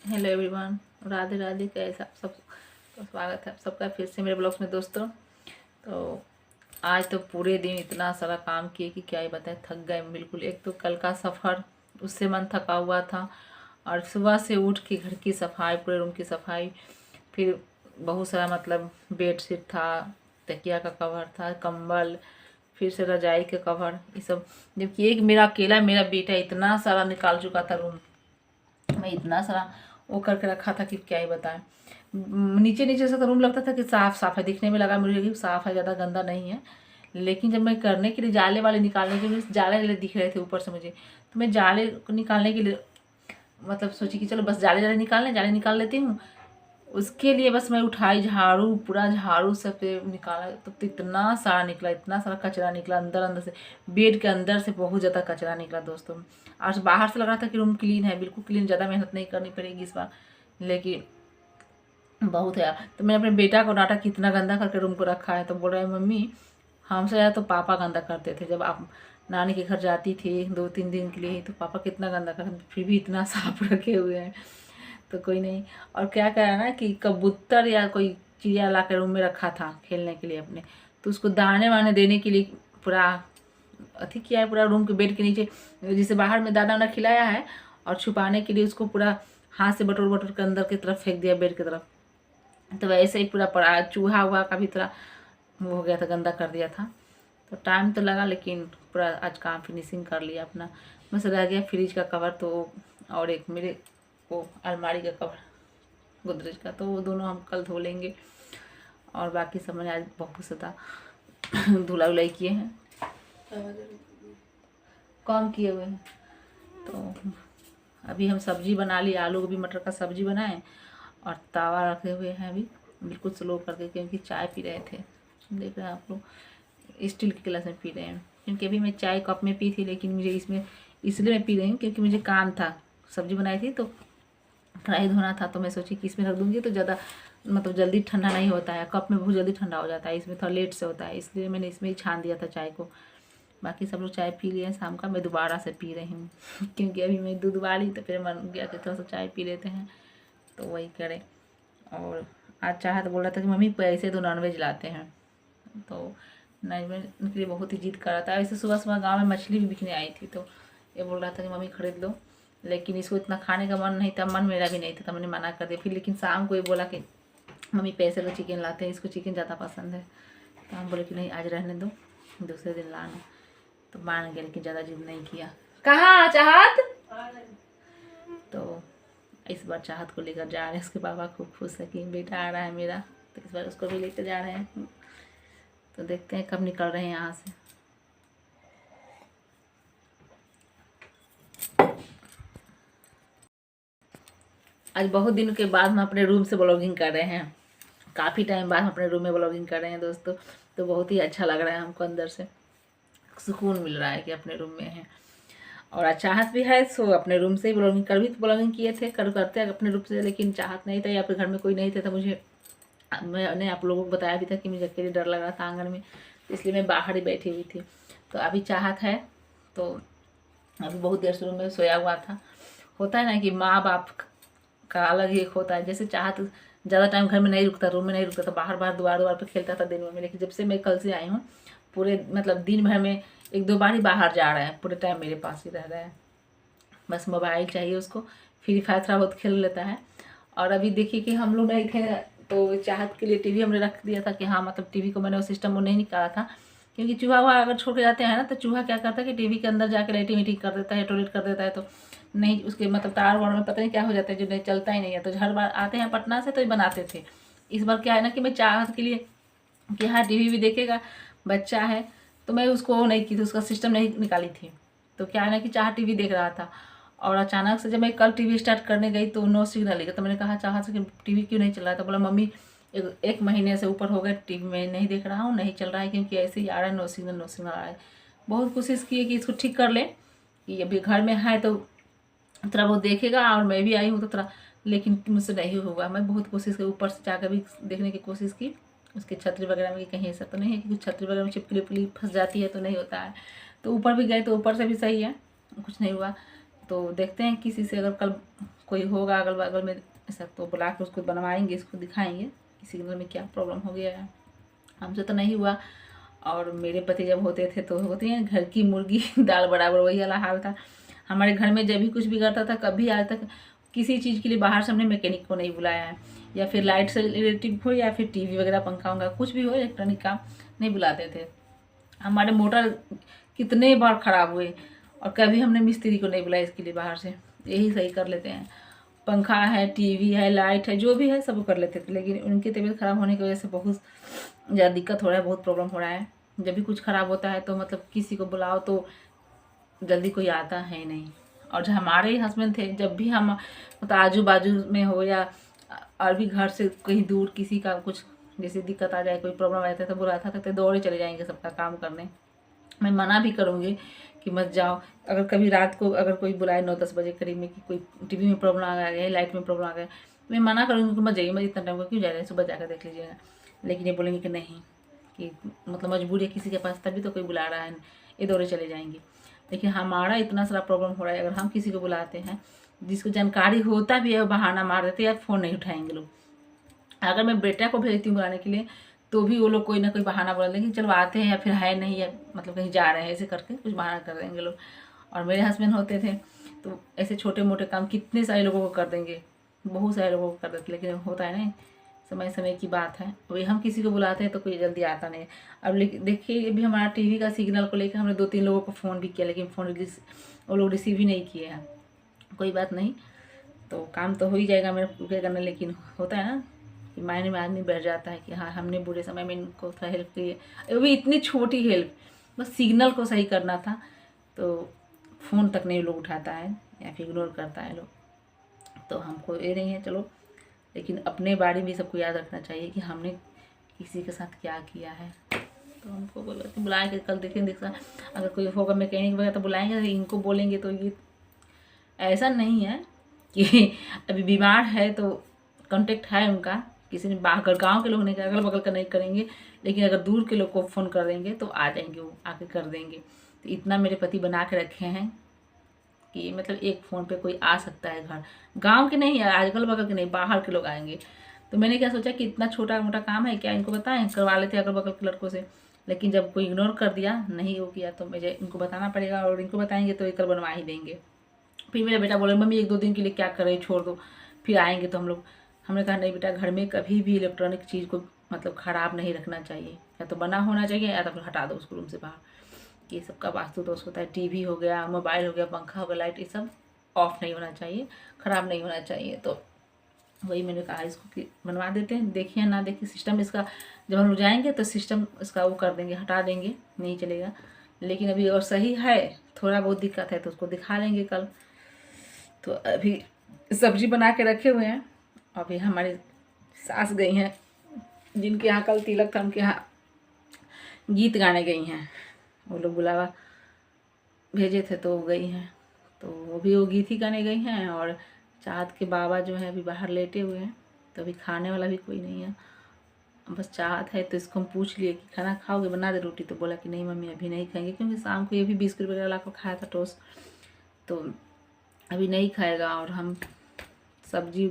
Hello everyone, Radhe Radhe. कैसे आप सब? तो स्वागत है आप सबका फिर से मेरे ब्लॉग्स में दोस्तों। तो आज तो पूरे दिन इतना सारा काम किए कि क्या ही बताएं, थक गए बिल्कुल। एक तो कल का सफ़र, उससे मन थका हुआ था। और सुबह से उठ के घर की सफाई, पूरे रूम की सफाई, फिर बहुत सारा मतलब बेडशीट था, तकिया का कवर था, कंबल, फिर से रजाई के कवर, ये सब। जबकि एक मेरा अकेला मेरा बेटा इतना सारा निकाल चुका था रूम में, इतना सारा वो करके रखा था कि क्या ही बताएं। नीचे नीचे से तो रूम लगता था कि साफ साफ है, दिखने में लगा मुझे कि साफ है, ज़्यादा गंदा नहीं है। लेकिन जब मैं करने के लिए जाले वाले निकालने के लिए, जाले वाले दिख रहे थे ऊपर से मुझे, तो मैं जाले को निकालने के लिए मतलब सोची कि चलो बस जाले निकाल लेती हूँ। उसके लिए बस मैं उठाई झाड़ू, पूरा झाड़ू सब पे निकाला, तो इतना सारा निकला, इतना सारा कचरा निकला अंदर अंदर से, बेड के अंदर से बहुत ज़्यादा कचरा निकला दोस्तों। आज बाहर से लग रहा था कि रूम क्लीन है, बिल्कुल क्लीन, ज़्यादा मेहनत नहीं करनी पड़ेगी इस बार, लेकिन बहुत है। तो मैंने अपने बेटा को डांटा कितना गंदा करके रूम को रखा है, तो बोल रहा है मम्मी हमसे ज़्यादा तो पापा गंदा करते थे, जब आप नानी के घर जाती थी 2-3 दिन के लिए, तो पापा कितना गंदा करते, फिर भी इतना साफ रखे हुए हैं। तो कोई नहीं। और क्या करा ना कि कबूतर या कोई चिड़िया ला के रूम में रखा था खेलने के लिए अपने, तो उसको दाने वाने देने के लिए पूरा अथी किया है, पूरा रूम के बेड के नीचे, जिसे बाहर में दाना वाना खिलाया है, और छुपाने के लिए उसको पूरा हाथ से बटोर बटोर के अंदर की तरफ फेंक दिया, बेड की तरफ। तो वैसे ही पूरा पड़ा, चूहा हुआ का भी तरह वो हो गया था, गंदा कर दिया था। तो टाइम तो लगा, लेकिन पूरा आज काम फिनिशिंग कर लिया अपना। बस रह गया फ्रिज का कवर, तो और एक मेरे वो अलमारी का कवर गोदरेज का, तो वो दोनों हम कल धो लेंगे। और बाकी सब मैंने आज बहुत ज़्यादा धुलाई उलाई किए हैं, कम किए हुए हैं। तो अभी हम सब्जी बना ली, आलू गोभी मटर का सब्जी बनाए, और तावा रखे हुए हैं अभी बिल्कुल स्लो करके, क्योंकि चाय पी रहे थे, देख रहे हैं आप लोग, स्टील के गिलास में पी रहे हैं। क्योंकि अभी मैं चाय कप में पी थी, लेकिन मुझे इसमें इसलिए मैं पी रही हूँ क्योंकि मुझे काम था, सब्जी बनाई थी तो कढ़ाई धोना था, तो मैं सोची कि इसमें रख दूँगी तो ज़्यादा मतलब जल्दी ठंडा नहीं होता है, कप में बहुत जल्दी ठंडा हो जाता है, इसमें थोड़ा लेट से होता है, इसलिए मैंने इसमें ही छान दिया था चाय को। बाकी सब लोग चाय पी लिए हैं शाम का, मैं दोबारा से पी रही हूँ क्योंकि अभी मैं दूध वाली, तो फिर मन गया कि थोड़ा सा चाय पी लेते हैं, तो वही करें। और आज चाहत बोल रहा था कि मम्मी पैसे तो नॉनवेज लाते हैं, तो नॉनवेज के लिए बहुत ही जिद कर रहा था। ऐसे सुबह सुबह गाँव में मछली भी बिकने आई थी, तो ये बोल रहा था कि मम्मी खरीद लो, लेकिन इसको इतना खाने का मन नहीं था, मन मेरा भी नहीं था, तो मैंने मना कर दिया। फिर लेकिन शाम को ये बोला कि मम्मी पैसे तो चिकन लाते हैं, इसको चिकन ज़्यादा पसंद है, तो हम बोले कि नहीं आज रहने दो, दूसरे दिन लाना। तो मान गया, लेकिन ज़्यादा जिद नहीं किया। कहाँ चाहत? तो इस बार चाहत को लेकर जा रहे हैं, उसके पापा खूब खुश है कि बेटा आ रहा है मेरा, तो इस बार उसको भी लेकर जा रहे हैं। तो देखते हैं कब निकल रहे हैं यहाँ से। आज बहुत दिनों के बाद हम अपने रूम से ब्लॉगिंग कर रहे हैं, काफ़ी टाइम बाद हम अपने रूम में ब्लॉगिंग कर रहे हैं दोस्तों। तो बहुत ही अच्छा लग रहा है हमको, अंदर से सुकून मिल रहा है कि अपने रूम में हैं। और आज चाहत भी है, सो अपने रूम से ही ब्लॉगिंग कर भी ब्लॉगिंग किए थे, करते हैं अपने रूम से, लेकिन चाहत नहीं था या फिर घर में कोई नहीं था, तो मैंने आप लोगों को बताया भी था कि मुझे अकेले डर लग रहा था आंगन में, तो इसलिए मैं बाहर ही बैठी हुई थी। तो अभी चाहत है, तो अभी बहुत देर से रूम में सोया हुआ था। होता है ना कि माँ बाप का अलग ही एक होता है, जैसे चाहत ज़्यादा टाइम घर में नहीं रुकता, रूम में नहीं रुकता था, बाहर बाहर द्वार पे खेलता था दिन में, लेकिन जब से मैं कल से आई हूँ, पूरे मतलब दिन भर में 1-2 बार ही बाहर जा रहा है, पूरे टाइम मेरे पास ही रह रहा है। बस मोबाइल चाहिए उसको, फ्री फायर थोड़ा बहुत खेल लेता है। और अभी देखिए कि हम लोग नहीं थे, तो चाहत के लिए टीवी हमने रख दिया था कि हाँ, मतलब टीवी को मैंने वो सिस्टम वो नहीं निकाला था, क्योंकि चूहा हुआ अगर छोड़ के जाते हैं ना, तो चूहा क्या करता है कि टीवी के अंदर जाके लाइटिंग वीटिंग कर देता है, टॉयलेट कर देता है, तो नहीं उसके मतलब तार वार में पता नहीं क्या हो जाता है, जो नहीं चलता ही नहीं है। तो हर बार आते हैं पटना से तो ये बनाते थे। इस बार क्या है ना कि मैं चाहत के लिए कि हाँ टीवी भी देखेगा, बच्चा है, तो मैं उसको नहीं की थी, उसका सिस्टम नहीं निकाली थी। तो क्या है ना कि चाह टीवी देख रहा था, और अचानक से जब मैं कल टीवी स्टार्ट करने गई तो नो सिग्नल लेगा, तो मैंने कहा चाह से कि टीवी क्यों नहीं चल रहा था। बोला मम्मी एक महीने से ऊपर हो गए टीवी में नहीं देख रहा हूँ, नहीं चल रहा है, क्योंकि ऐसे ही आ रहा है, नो सिग्नल आ रहा है। बहुत कोशिश की है कि इसको ठीक कर ले, कि अभी घर में है तो थोड़ा बहुत देखेगा, और मैं भी आई हूँ तो थोड़ा, लेकिन मुझसे नहीं होगा। मैं बहुत कोशिश की, ऊपर से जाकर भी देखने की कोशिश की, उसके छतरी वगैरह में कहीं ऐसा तो नहीं है कि कुछ छतरी वगैरह में छिपकली उपकली फंस जाती है, तो नहीं होता है। तो ऊपर भी गए तो ऊपर से भी सही है, कुछ नहीं हुआ। तो देखते हैं किसी से, अगर कल कोई होगा अगल बगल में ऐसा तो बुला के उसको बनवाएंगे, इसको दिखाएंगे कि सिग्नल में क्या प्रॉब्लम हो गया है। हमसे तो नहीं हुआ। और मेरे पति जब होते थे तो होती है घर की मुर्गी दाल बराबर, वही वाला हाल था। हमारे घर में जब भी कुछ बिगड़ता था, कभी आज तक किसी चीज़ के लिए बाहर से हमने मैकेनिक को नहीं बुलाया है, या फिर लाइट से रिलेटेड हो या फिर टीवी वगैरह पंखा वंखा कुछ भी हो इलेक्ट्रॉनिक काम नहीं बुलाते थे। हमारे मोटर कितने बार ख़राब हुए और कभी हमने मिस्त्री को नहीं बुलाया इसके लिए, बाहर से यही सही कर लेते हैं। पंखा है, टीवी है, लाइट है, जो भी है सब कर लेते थे। लेकिन उनकी तबीयत ख़राब होने की वजह से बहुत ज़्यादा दिक्कत हो रहा है, बहुत प्रॉब्लम हो रहा है। जब भी कुछ ख़राब होता है तो मतलब किसी को बुलाओ तो जल्दी कोई आता है नहीं। और जो हमारे हस्बैंड थे, जब भी हम मतलब आजू बाजू में हो या और भी घर से कहीं दूर किसी का कुछ जैसे दिक्कत आ जाए, कोई प्रॉब्लम रहता है तो बुलाता था तो दौड़े चले जाएंगे सबका काम करने। मैं मना भी करूँगी कि मत जाओ। अगर कभी रात को अगर कोई बुलाए 9-10 बजे करीब में कि कोई टीवी में प्रॉब्लम आ गया, लाइट में प्रॉब्लम आ गया, मैं मना करूँगी कि मत जाइए, मत इतना टाइम को क्यों जा रहे हैं, सुबह जाकर देख लीजिएगा। लेकिन ये बोलेंगे कि नहीं, कि मतलब मजबूरी है किसी के पास तभी तो कोई बुला रहा है, ये दौड़े चले जाएंगे। लेकिन हमारा इतना सारा प्रॉब्लम हो रहा है, अगर हम किसी को बुलाते हैं जिसको जानकारी होता भी है वो बहाना मार देते हैं या फ़ोन नहीं उठाएंगे लोग। अगर मैं बेटा को भेजती हूँ बुलाने के लिए तो भी वो लोग कोई ना कोई बहाना बोल देंगे, चलो आते हैं या फिर है नहीं, या मतलब कहीं जा रहे हैं, ऐसे करके कुछ बहाना कर देंगे लोग। और मेरे हस्बैंड होते थे तो ऐसे छोटे मोटे काम कितने सारे लोगों को कर देंगे, बहुत सारे लोगों को कर देते। लेकिन होता है ना, समय समय की बात है, वही हम किसी को बुलाते हैं तो कोई जल्दी आता नहीं। अब देखिए अभी हमारा टीवी का सिग्नल को लेकर हमने 2-3 लोगों को फ़ोन भी किया, लेकिन फ़ोन वो लोग रिसीव ही नहीं किए हैं। कोई बात नहीं, तो काम तो हो ही जाएगा, मेरा रुकेगा नहीं। लेकिन होता है ना कि मायने में आदमी बैठ जाता है कि हाँ हमने बुरे समय में इनको थोड़ा हेल्प की है, वो भी इतनी छोटी हेल्प, बस सिग्नल को सही करना था। तो फ़ोन तक नहीं लोग उठाता है या फिर इग्नोर करता है लोग, तो हमको ये नहीं है चलो। लेकिन अपने बारे में सबको याद रखना चाहिए कि हमने किसी के साथ क्या किया है। तो हमको बुलाएंगे कल, देखें अगर कोई होगा मैकेनिक वगैरह तो बुलाएंगे। इनको बोलेंगे तो ये ऐसा नहीं है कि अभी बीमार है तो कांटेक्ट है उनका, किसी ने अगर गाँव के लोग नहीं अगल बगल का नहीं करेंगे, लेकिन अगर दूर के लोग को फ़ोन कर देंगे तो आ जाएंगे, वो आके कर देंगे। तो इतना मेरे पति बना के रखे हैं कि मतलब एक फ़ोन पे कोई आ सकता है घर, गांव के नहीं, अगल बगल के नहीं, बाहर के लोग आएंगे। तो मैंने क्या सोचा कि इतना छोटा मोटा काम है क्या, इनको बताएं, करवा लेते अगल बगल के लड़कों से। लेकिन जब कोई इग्नोर कर दिया, नहीं वो किया, तो मुझे इनको बताना पड़ेगा, और इनको बताएंगे तो ये कल बनवा ही देंगे। फिर मेरा बेटा बोले मम्मी 1-2 दिन के लिए क्या करें, छोड़ दो, फिर आएंगे तो हम लोग। हमने कहा नहीं बेटा, घर में कभी भी इलेक्ट्रॉनिक चीज़ को मतलब ख़राब नहीं रखना चाहिए, या तो बना होना चाहिए या तो फिर हटा दो उसको रूम से बाहर। ये सबका वास्तु दोष होता है। टीवी हो गया, मोबाइल हो गया, पंखा हो गया, लाइट, ये सब ऑफ नहीं होना चाहिए, ख़राब नहीं होना चाहिए। तो वही मैंने कहा इसको कि बनवा देते हैं, देखिए ना देखिए सिस्टम इसका, जब हम लोग जाएंगे तो सिस्टम इसका वो कर देंगे, हटा देंगे, नहीं चलेगा। लेकिन अभी और सही है, थोड़ा बहुत दिक्कत है तो उसको दिखा लेंगे कल। तो अभी सब्जी बना के रखे हुए हैं। अभी हमारी सास गई हैं, जिनके यहाँ कल तिलक था, उनके यहाँ गीत गाने गई हैं। वो लोग बुलावा भेजे थे तो गई हैं, तो वो भी वो गीत ही गाने गई हैं। और चाहत के बाबा जो है अभी बाहर लेटे हुए हैं, तो अभी खाने वाला भी कोई नहीं है, बस चाहत है। तो इसको हम पूछ लिए कि खाना खाओगे, बना दे रोटी, तो बोला कि नहीं मम्मी अभी नहीं खाएंगे, क्योंकि शाम को ये भी बिस्कुट वगैरह ला कर खाया था टोस्ट, तो अभी नहीं खाएगा। और हम सब्जी